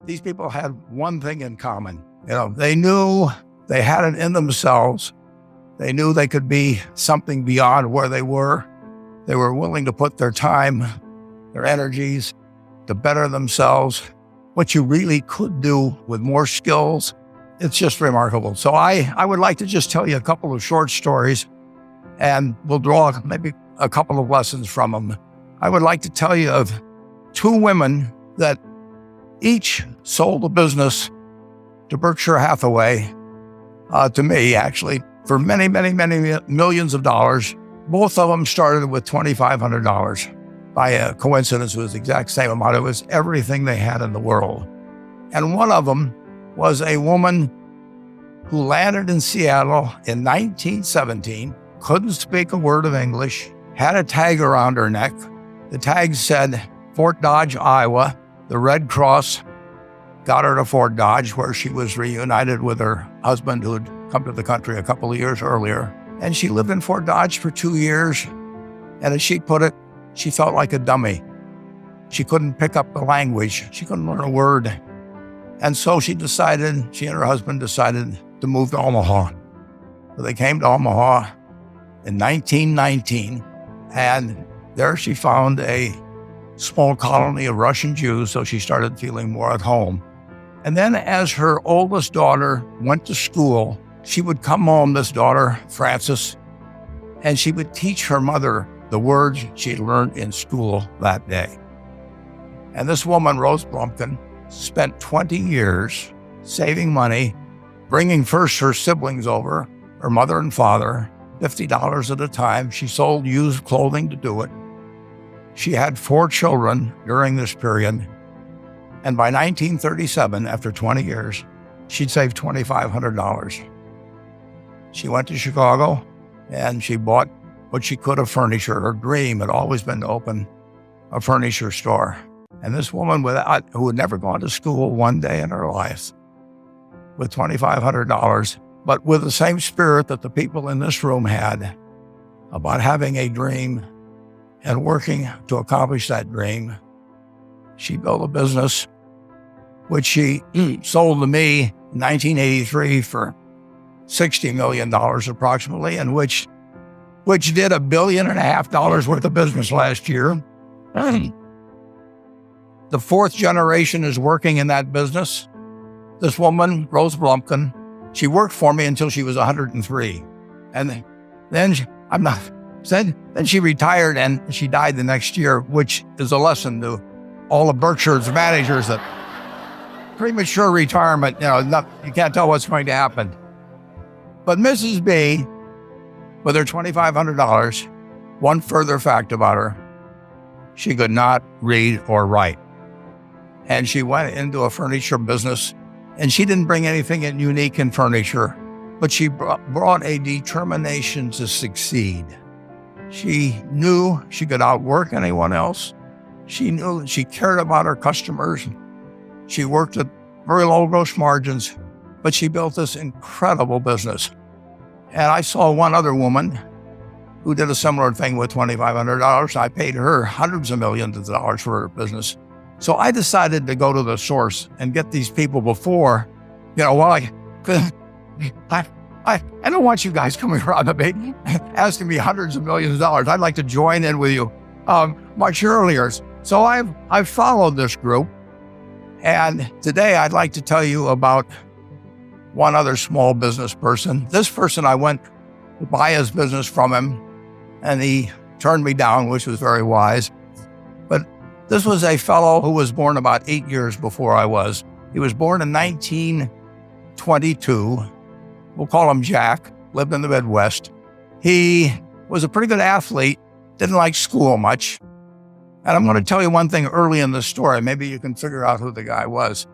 these people had one thing in common. They knew they had it in themselves. They knew they could be something beyond where they were. They were willing to put their time, their energies to better themselves. What you really could do with more skills, it's just remarkable. So I would like to just tell you a couple of short stories, and we'll draw maybe a couple of lessons from them. I would like to tell you of two women that each sold a business to Berkshire Hathaway, to me actually, for many, many, many millions of dollars. Both of them started with $2,500. By a coincidence, it was the exact same amount. It was everything they had in the world. And one of them was a woman who landed in Seattle in 1917, couldn't speak a word of English, had a tag around her neck. The tag said Fort Dodge, Iowa. The Red Cross got her to Fort Dodge, where she was reunited with her husband who had come to the country a couple of years earlier. And she lived in Fort Dodge for 2 years. And as she put it, she felt like a dummy. She couldn't pick up the language. She couldn't learn a word. And so she and her husband decided to move to Omaha. So they came to Omaha in 1919. And there she found a small colony of Russian Jews, so she started feeling more at home. And then as her oldest daughter went to school, she would come home, this daughter, Frances, and she would teach her mother the words she'd learned in school that day. And this woman, Rose Blumkin, spent 20 years saving money, bringing first her siblings over, her mother and father, $50 at a time. She sold used clothing to do it. She had 4 children during this period. And by 1937, after 20 years, she'd saved $2,500. She went to Chicago and she bought what she could of furniture. Her dream had always been to open a furniture store. And this woman who had never gone to school one day in her life, with $2,500, but with the same spirit that the people in this room had about having a dream and working to accomplish that dream, she built a business which she sold to me in 1983 for $60 million approximately, and which did $1.5 billion worth of business last year. The 4th generation is working in that business. This woman, Rose Blumkin, she worked for me until she was 103. And then she retired and she died the next year, which is a lesson to all of Berkshire's managers that premature retirement, you can't tell what's going to happen. But Mrs. B, with her $2,500, one further fact about her, she could not read or write. And she went into a furniture business, and she didn't bring anything unique in furniture, but she brought a determination to succeed. She knew she could outwork anyone else. She knew she cared about her customers. She worked at very low gross margins, but she built this incredible business. And I saw one other woman who did a similar thing with $2,500. I paid her hundreds of millions of dollars for her business. So I decided to go to the source and get these people before, I don't want you guys coming around me asking me hundreds of millions of dollars. I'd like to join in with you much earlier. So I've followed this group. And today I'd like to tell you about one other small business person. This person, I went to buy his business from him, and he turned me down, which was very wise. But this was a fellow who was born about 8 years before I was. He was born in 1922. We'll call him Jack, lived in the Midwest. He was a pretty good athlete, didn't like school much. And I'm going to tell you one thing early in the story. Maybe you can figure out who the guy was.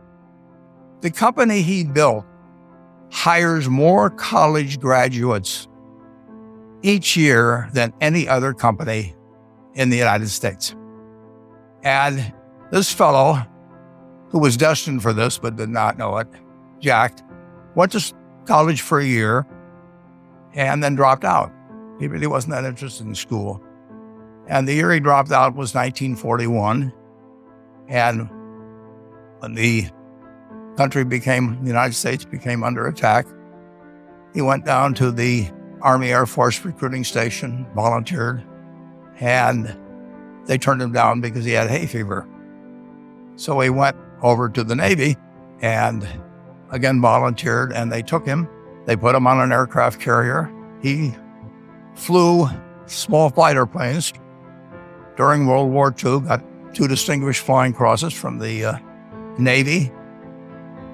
The company he built hires more college graduates each year than any other company in the United States. And this fellow, who was destined for this but did not know it, Jack, went to college for a year and then dropped out. He really wasn't that interested in school. And the year he dropped out was 1941. And when the the United States became under attack. He went down to the Army Air Force recruiting station, volunteered, and they turned him down because he had hay fever. So he went over to the Navy and again volunteered, and they took him. They put him on an aircraft carrier. He flew small fighter planes during World War II, got 2 distinguished flying crosses from the Navy.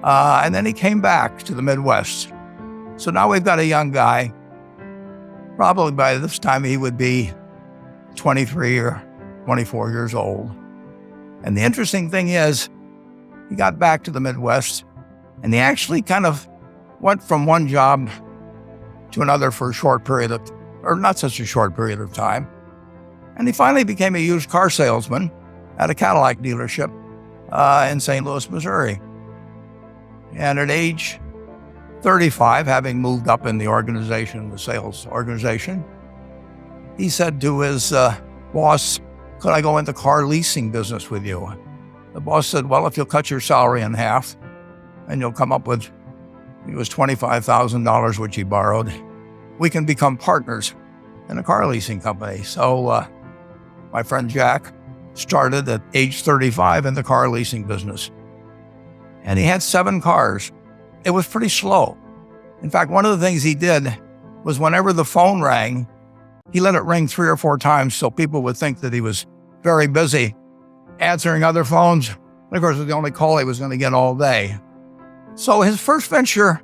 And then he came back to the Midwest. So now we've got a young guy. Probably by this time he would be 23 or 24 years old. And the interesting thing is, he got back to the Midwest, and he actually kind of went from one job to another for a short period of, or not such a short period of time. And he finally became a used car salesman at a Cadillac dealership in St. Louis, Missouri. And at age 35, having moved up in the organization, the sales organization, he said to his boss, "Could I go into car leasing business with you?" The boss said, "Well, if you'll cut your salary in half and you'll come up with," it was $25,000, which he borrowed, "we can become partners in a car leasing company." So my friend Jack started at age 35 in the car leasing business. And he had 7 cars. It was pretty slow. In fact, one of the things he did was whenever the phone rang, he let it ring 3 or 4 times so people would think that he was very busy answering other phones. And of course, it was the only call he was going to get all day. So his first venture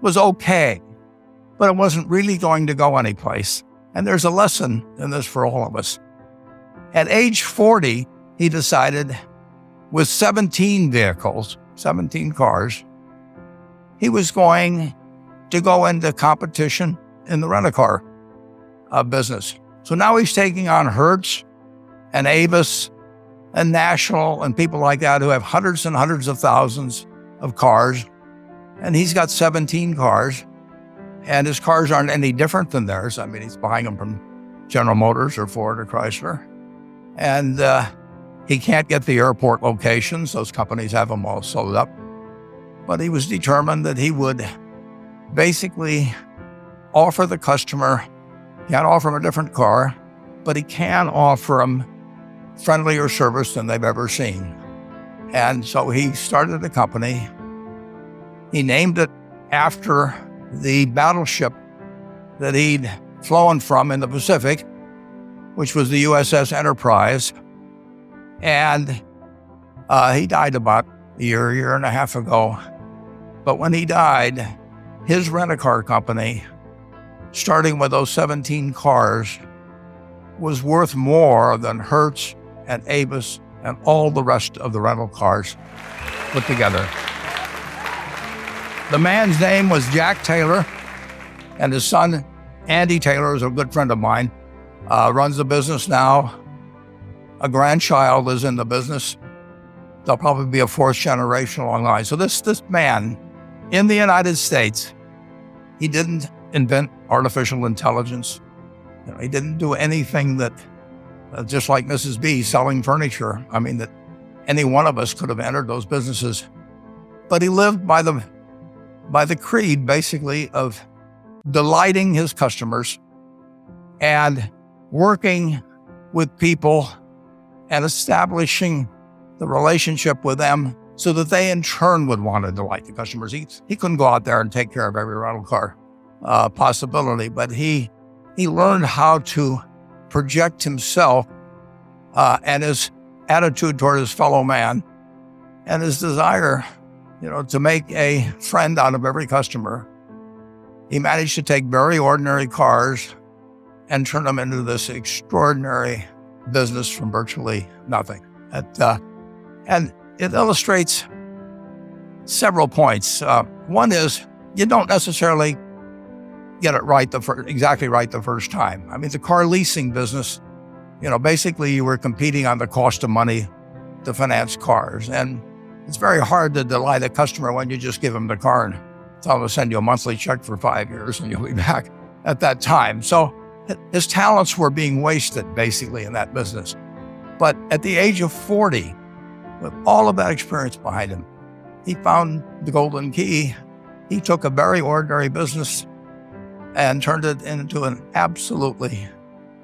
was okay, but it wasn't really going to go anyplace. And there's a lesson in this for all of us. At age 40, he decided with 17 vehicles, 17 cars, he was going to go into competition in the rent-a-car business. So now he's taking on Hertz and Avis and National and people like that who have hundreds and hundreds of thousands of cars. And he's got 17 cars, and his cars aren't any different than theirs. I mean, he's buying them from General Motors or Ford or Chrysler. And he can't get the airport locations. Those companies have them all sold up. But he was determined that he would basically offer the customer, he can't offer him a different car, but he can offer them friendlier service than they've ever seen. And so he started a company. He named it after the battleship that he'd flown from in the Pacific, which was the USS Enterprise. And he died about a year and a half ago. But when he died, his rent-a-car company, starting with those 17 cars, was worth more than Hertz and Avis and all the rest of the rental cars put together. The man's name was Jack Taylor, and his son, Andy Taylor, is a good friend of mine, runs the business now. A grandchild is in the business. There'll probably be a 4th generation along the line. So this man in the United States, he didn't invent artificial intelligence. He didn't do anything that, just like Mrs. B selling furniture, I mean, that any one of us could have entered those businesses. But he lived by the creed, basically, of delighting his customers and working with people and establishing the relationship with them so that they in turn would want to delight the customers. He couldn't go out there and take care of every rental car possibility, but he learned how to project himself and his attitude toward his fellow man and his desire, to make a friend out of every customer. He managed to take very ordinary cars and turn them into this extraordinary business from virtually nothing. And it illustrates several points. One is, you don't necessarily get it right exactly right the first time. I mean, the car leasing business, basically you were competing on the cost of money to finance cars. And it's very hard to delight a customer when you just give them the car and tell them to send you a monthly check for 5 years and you'll be back at that time. So his talents were being wasted basically in that business. But at the age of 40, with all of that experience behind him, he found the golden key. He took a very ordinary business and turned it into an absolutely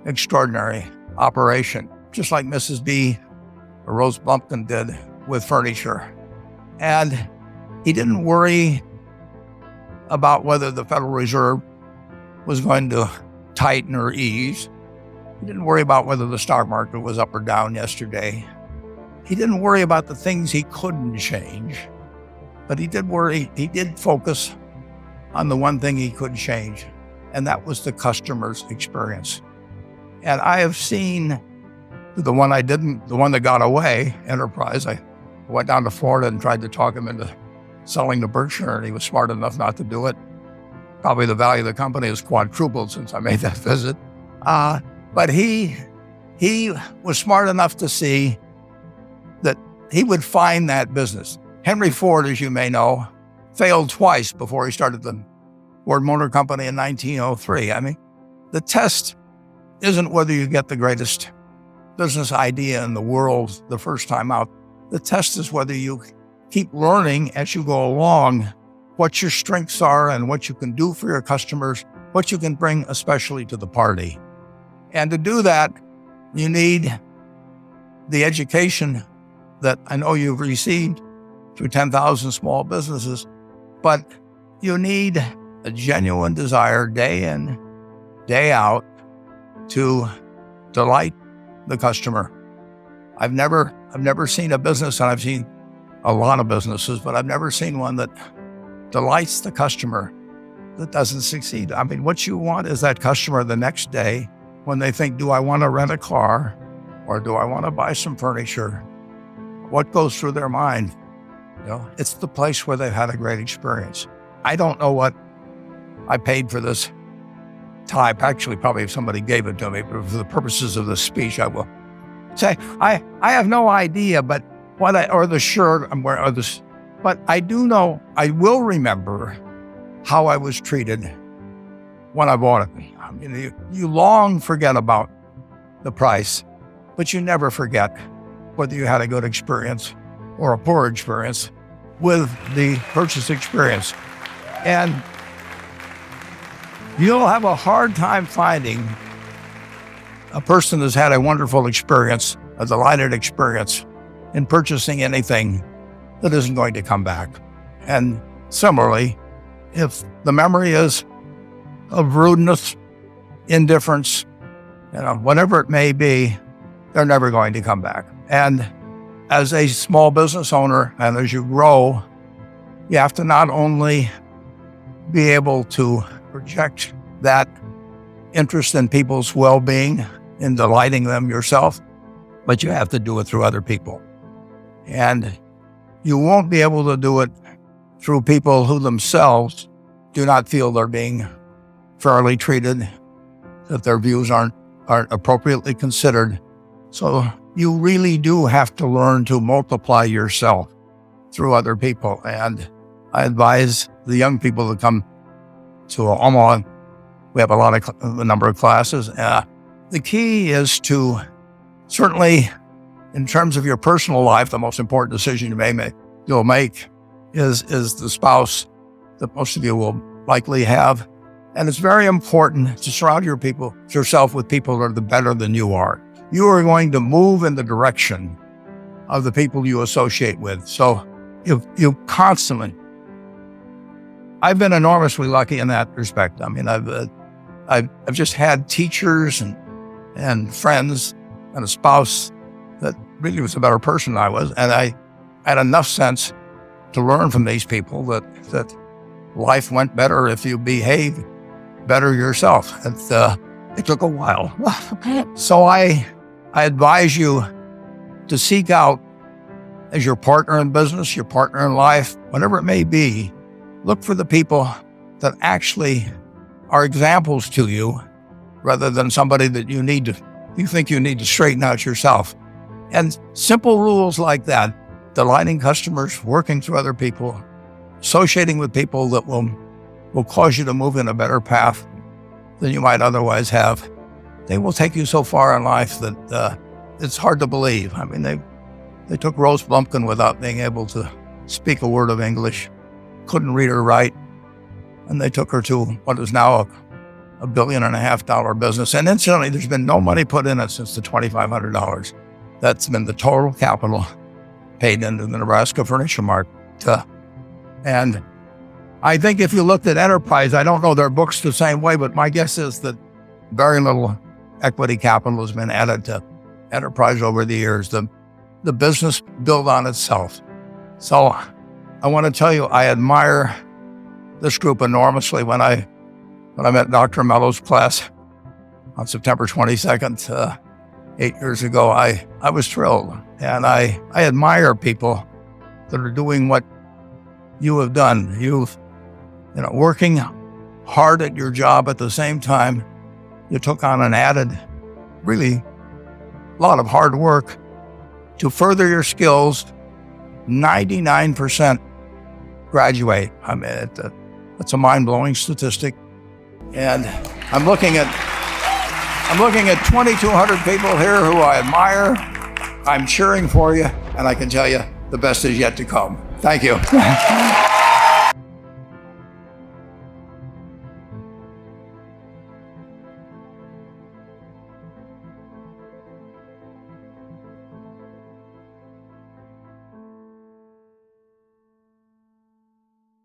extraordinary operation, just like Mrs. B or Rose Blumpkin did with furniture. And he didn't worry about whether the Federal Reserve was going to tighten or ease. He didn't worry about whether the stock market was up or down yesterday. He didn't worry about the things he couldn't change, but he did focus on the one thing he could change, and that was the customer's experience. And I have seen the one that got away, Enterprise. I went down to Florida and tried to talk him into selling to Berkshire, and he was smart enough not to do it. Probably the value of the company has quadrupled since I made that visit. But he was smart enough to see that he would find that business. Henry Ford, as you may know, failed twice before he started the Ford Motor Company in 1903. I mean, the test isn't whether you get the greatest business idea in the world the first time out. The test is whether you keep learning as you go along what your strengths are and what you can do for your customers, what you can bring especially to the party. And to do that, you need the education that I know you've received through 10,000 small businesses, but you need a genuine desire day in, day out to delight the customer. I've never seen a business, and I've seen a lot of businesses, but I've never seen one that delights the customer that doesn't succeed. I mean, what you want is that customer the next day when they think, do I want to rent a car or do I want to buy some furniture? What goes through their mind? It's the place where they've had a great experience. I don't know what I paid for this type. Actually, probably if somebody gave it to me, but for the purposes of this speech, I will say I have no idea, but or the shirt I'm wearing, or this, but I do know I will remember how I was treated when I bought it. I mean, you long forget about the price, but you never forget whether you had a good experience or a poor experience with the purchase experience. And you'll have a hard time finding a person who's had a wonderful experience, a delighted experience in purchasing anything that isn't going to come back. And similarly, if the memory is of rudeness, indifference, whatever it may be, they're never going to come back. And as a small business owner, and as you grow, you have to not only be able to project that interest in people's well-being, in delighting them yourself, but you have to do it through other people. And you won't be able to do it through people who themselves do not feel they're being fairly treated, that their views aren't appropriately considered. So you really do have to learn to multiply yourself through other people. And I advise the young people that come to Omaha. We have a number of classes. The key is to, certainly in terms of your personal life, the most important decision you'll make is the spouse that most of you will likely have. And it's very important to surround yourself with people that are better than you are. You are going to move in the direction of the people you associate with. So you constantly, I've been enormously lucky in that respect. I mean, I've just had teachers and friends and a spouse that really was a better person than I was. And I had enough sense to learn from these people that life went better if you behaved better yourself. It took a while. So I advise you to seek out, as your partner in business, your partner in life, whatever it may be, look for the people that actually are examples to you rather than somebody that you think you need to straighten out yourself. And simple rules like that, delighting customers, working through other people, associating with people that will cause you to move in a better path than you might otherwise have, they will take you so far in life that it's hard to believe. I mean, they took Rose Blumpkin without being able to speak a word of English, couldn't read or write. And they took her to what is now a $1.5 billion business. And incidentally, there's been no money put in it since the $2,500. That's been the total capital paid into the Nebraska furniture market. And I think if you looked at enterprise, I don't know their books the same way, but my guess is that very little equity capital has been added to enterprise over the years. The business built on itself. So I want to tell you, I admire this group enormously. When I met Dr. Mello's class on September 22nd, 8 years ago, I was thrilled. And I admire people that are doing what you have done. You've, working hard at your job at the same time, you took on an added, really, a lot of hard work to further your skills. 99% graduate. I mean, it's a mind-blowing statistic. And I'm looking at 2,200 people here who I admire. I'm cheering for you, and I can tell you the best is yet to come. Thank you.